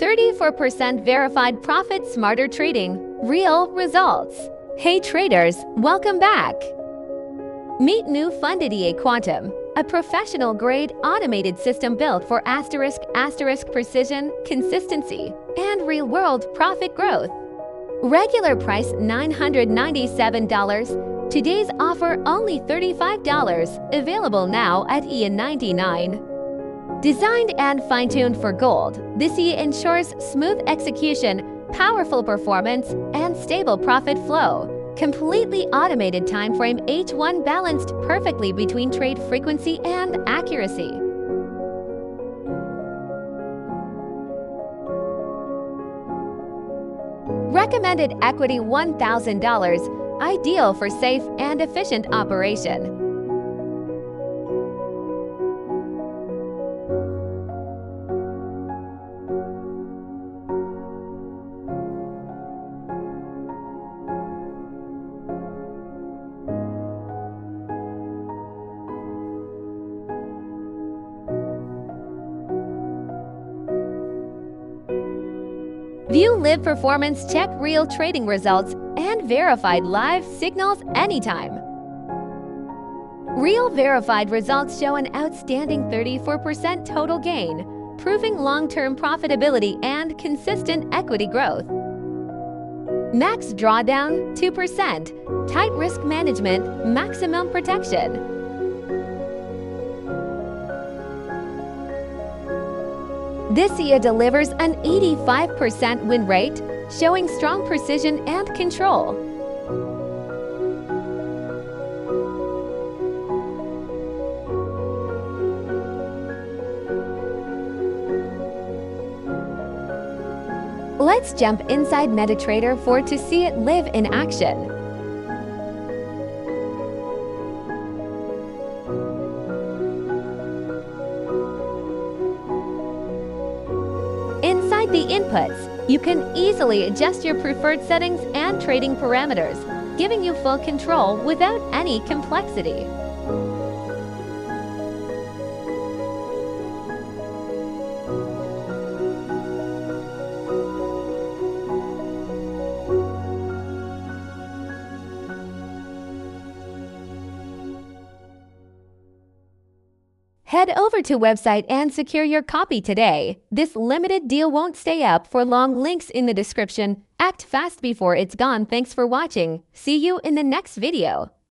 34% verified profit smarter trading, real results. Hey traders, welcome back. Meet new FundedEA Quantum, a professional-grade automated system built for *** precision, consistency, and real-world profit growth. Regular price $997, today's offer only $35, available now at EA99. Designed and fine-tuned for gold, this EA ensures smooth execution, powerful performance, and stable profit flow. Completely automated time frame H1 balanced perfectly between trade frequency and accuracy. Recommended equity $1,000, ideal for safe and efficient operation. View live performance, check real trading results, and verified live signals anytime. Real verified results show an outstanding 34% total gain, proving long-term profitability and consistent equity growth. Max drawdown 2%, tight risk management, maximum protection. This EA delivers an 85% win rate, showing strong precision and control. Let's jump inside MetaTrader to see it live in action. Inside the inputs, you can easily adjust your preferred settings and trading parameters, giving you full control without any complexity. Head over to website and secure your copy today. This limited deal won't stay up for long. Links in the description. Act fast before it's gone. Thanks for watching. See you in the next video.